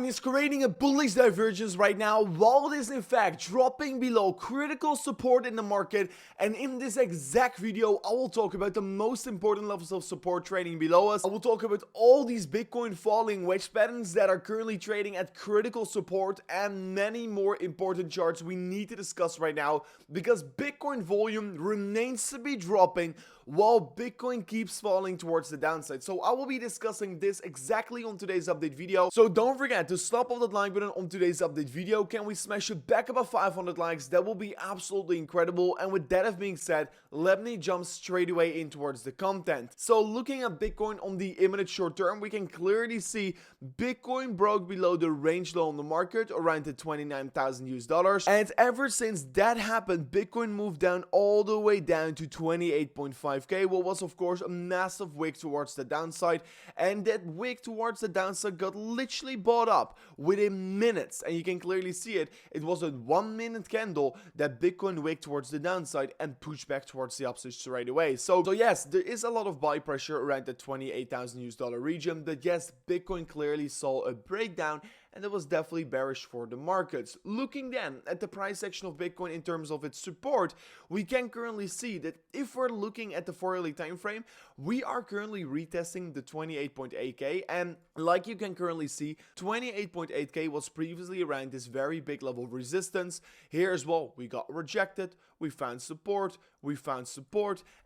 Bitcoin is creating a bullish divergence right now, while it is in fact dropping below critical support in the market. And in this exact video, I will talk about the most important levels of support trading below us. I will talk about all these Bitcoin falling wedge patterns that are currently trading at critical support, and many more important charts we need to discuss right now, because Bitcoin volume remains to be dropping while Bitcoin keeps falling towards the downside. So I will be discussing this exactly on today's update video. So don't forget to slap off that like button on today's update video. Can we smash it back above 500 likes? That will be absolutely incredible. And with that being said, let me jump straight away in towards the content. So looking at Bitcoin on the imminent short term, we can clearly see Bitcoin broke below the range low on the market around the 29,000 US dollars. And ever since that happened, Bitcoin moved down all the way down to 28.5k, what was of course a massive wick towards the downside. And that wick towards the downside got literally bought up within minutes, and you can clearly see it. It was a 1 minute candle that Bitcoin wicked towards the downside and pushed back towards the upside straight away. So yes, there is a lot of buy pressure around the 28,000 US dollar region, but yes, Bitcoin clearly saw a breakdown, and it was definitely bearish for the markets. Looking then at the price action of Bitcoin in terms of its support, we can currently see that if we're looking at the 4-hourly time frame, we are currently retesting the 28.8k, and like you can currently see, 28.8k was previously around this very big level of resistance. Here as well, we got rejected, we found support,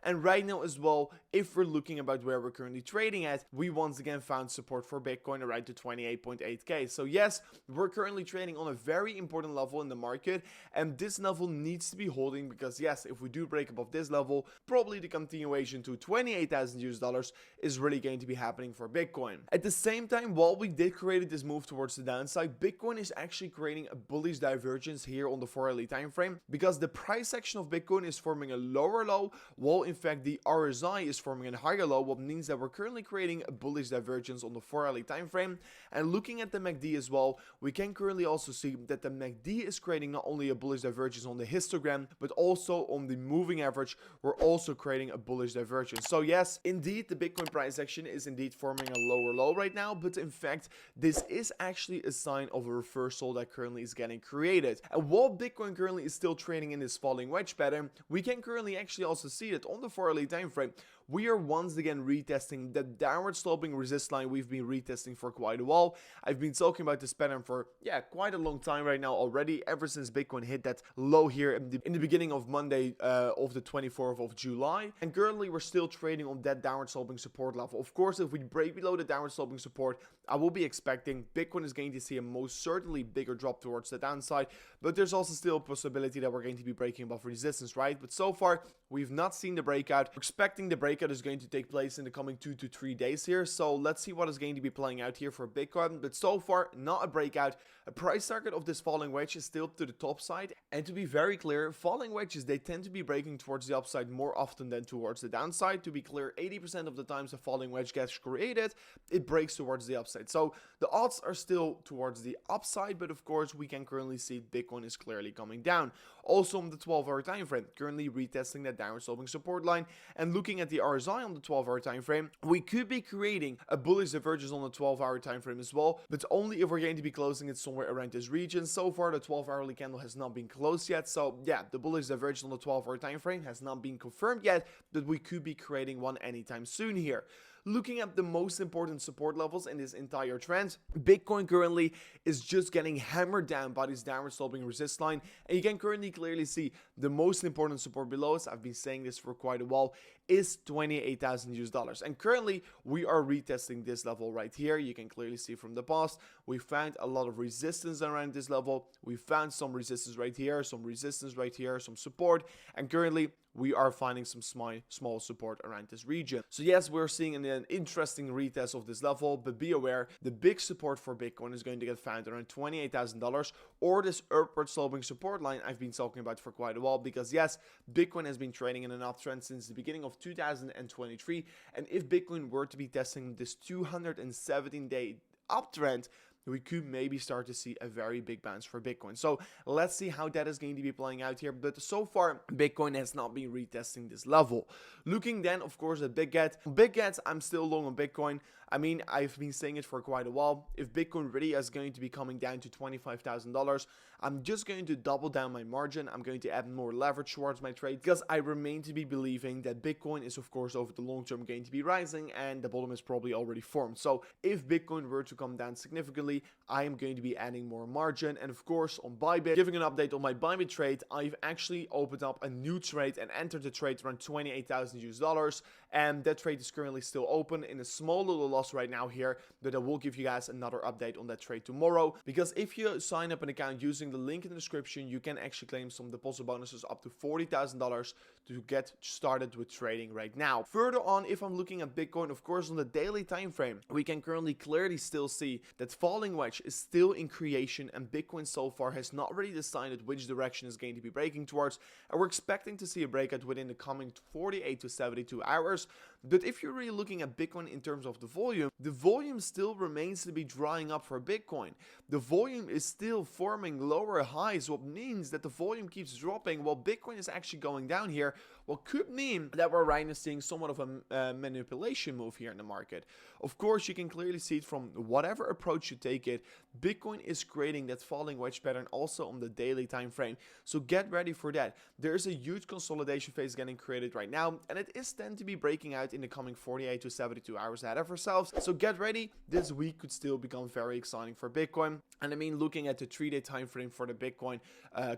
and right now as well, if we're looking about where we're currently trading at, we once again found support for Bitcoin around to 28.8k. So yes, we're currently trading on a very important level in the market, and this level needs to be holding, because yes, if we do break above this level, probably the continuation to 28,000 US dollars is really going to be happening for Bitcoin. At the same time, while we did create this move towards the downside, Bitcoin is actually creating a bullish divergence here on the 4-hourly time frame, because the price action of Bitcoin is forming a lower low, while in fact the RSI is forming a higher low, what means that we're currently creating a bullish divergence on the 4-hourly time frame. And looking at the MACD as well, we can currently also see that the MACD is creating not only a bullish divergence on the histogram, but also on the moving average, we're also creating a bullish divergence. So yes, indeed, the Bitcoin price action is indeed forming a lower low right now, but in fact, this is actually a sign of a reversal that currently is getting created. And while Bitcoin currently is still trading in this falling wedge pattern, we can currently actually also see that on the 4-hourly time frame, we are once again retesting the downward sloping resist line we've been retesting for quite a while. I've been talking about this pattern for quite a long time right now already, ever since Bitcoin hit that low here in the beginning of Monday of the 24th of July. And currently we're still trading on that downward sloping support level. Of course, if we break below the downward sloping support, I will be expecting Bitcoin is going to see a most certainly bigger drop towards the downside, but there's also still a possibility that we're going to be breaking above resistance, right? But so far, we've not seen the breakout. We're expecting the breakout is going to take place in the coming 2 to 3 days here. So let's see what is going to be playing out here for Bitcoin. But so far, not a breakout. A price target of this falling wedge is still to the top side. And to be very clear, falling wedges, they tend to be breaking towards the upside more often than towards the downside. To be clear, 80% of the times a falling wedge gets created, it breaks towards the upside. So the odds are still towards the upside, but of course, we can currently see Bitcoin is clearly coming down. Also on the 12-hour time frame, currently retesting that downward sloping support line, and looking at the RSI on the 12-hour time frame, we could be creating a bullish divergence on the 12-hour time frame as well, but only if we're going to be closing it somewhere around this region. So far, the 12-hourly candle has not been closed yet, so yeah, the bullish divergence on the 12-hour time frame has not been confirmed yet, but we could be creating one anytime soon here. Looking at the most important support levels in this entire trend, Bitcoin currently is just getting hammered down by this downward sloping resist line, and you can currently clearly see the most important support below us, I've been saying this for quite a while, is 28,000 US dollars. And currently we are retesting this level right here. You can clearly see from the past, we found a lot of resistance around this level. We found some resistance right here, some resistance right here, some support, and currently we are finding some small support around this region. So yes, we're seeing an interesting retest of this level, but be aware, the big support for Bitcoin is going to get found around $28,000, or this upward sloping support line I've been talking about for quite a while, because yes, Bitcoin has been trading in an uptrend since the beginning of 2023, and if Bitcoin were to be testing this 217-day uptrend, we could maybe start to see a very big bounce for Bitcoin. So let's see how that is going to be playing out here. But so far, Bitcoin has not been retesting this level. Looking then, of course, at BIGET, I'm still long on Bitcoin. I mean, I've been saying it for quite a while. If Bitcoin really is going to be coming down to $25,000, I'm just going to double down my margin. I'm going to add more leverage towards my trade because I remain to be believing that Bitcoin is, of course, over the long term going to be rising and the bottom is probably already formed. So if Bitcoin were to come down significantly, I am going to be adding more margin. And of course, on BYBIT, giving an update on my BYBIT trade, I've actually opened up a new trade and entered the trade around $28,000, and that trade is currently still open in a small little loss right now here, but I will give you guys another update on that trade tomorrow, because if you sign up an account using the link in the description, you can actually claim some deposit bonuses up to $40,000 to get started with trading right now. Further on, if I'm looking at Bitcoin, of course, on the daily time frame, we can currently clearly still see that falling wedge is still in creation, and Bitcoin so far has not really decided which direction is going to be breaking towards, and we're expecting to see a breakout within the coming 48 to 72 hours. But if you're really looking at Bitcoin in terms of the volume still remains to be drying up for Bitcoin. The volume is still forming lower highs, what means that the volume keeps dropping while Bitcoin is actually going down here, what could mean that we're right now seeing somewhat of a manipulation move here in the market. Of course, you can clearly see it from whatever approach you take it, Bitcoin is creating that falling wedge pattern also on the daily time frame. So get ready for that. There's a huge consolidation phase getting created right now, and it is tend to be breaking out in the coming 48 to 72 hours ahead of ourselves. So get ready. This week could still become very exciting for Bitcoin. And I mean, looking at the 3-day time frame for the Bitcoin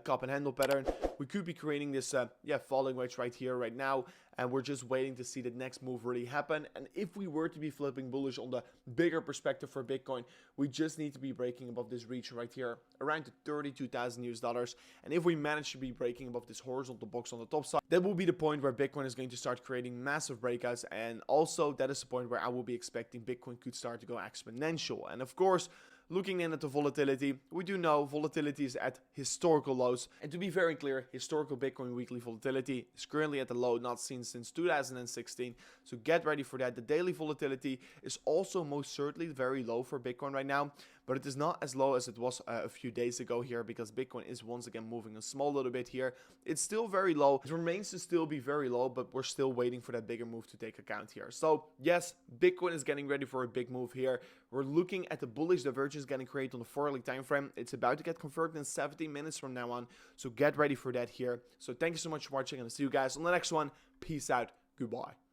cup and handle pattern, we could be creating this falling wedge right here, right now, and we're just waiting to see the next move really happen. And if we were to be flipping bullish on the bigger perspective for Bitcoin, we just need to be breaking above this region right here, around the $32,000. And if we manage to be breaking above this horizontal box on the top side, that will be the point where Bitcoin is going to start creating massive breakouts. And also that is the point where I will be expecting Bitcoin could start to go exponential. And of course, looking in at the volatility, we do know volatility is at historical lows. And to be very clear, historical Bitcoin weekly volatility is currently at the low not seen since 2016. So get ready for that. The daily volatility is also most certainly very low for Bitcoin right now, but it is not as low as it was a few days ago here, because Bitcoin is once again moving a small little bit here. It's still very low. It remains to still be very low, but we're still waiting for that bigger move to take account here. So yes, Bitcoin is getting ready for a big move here. We're looking at the bullish divergence getting created on the 4-hourly time frame. It's about to get converted in 17 minutes from now on. So get ready for that here. So thank you so much for watching, and I'll see you guys on the next one. Peace out. Goodbye.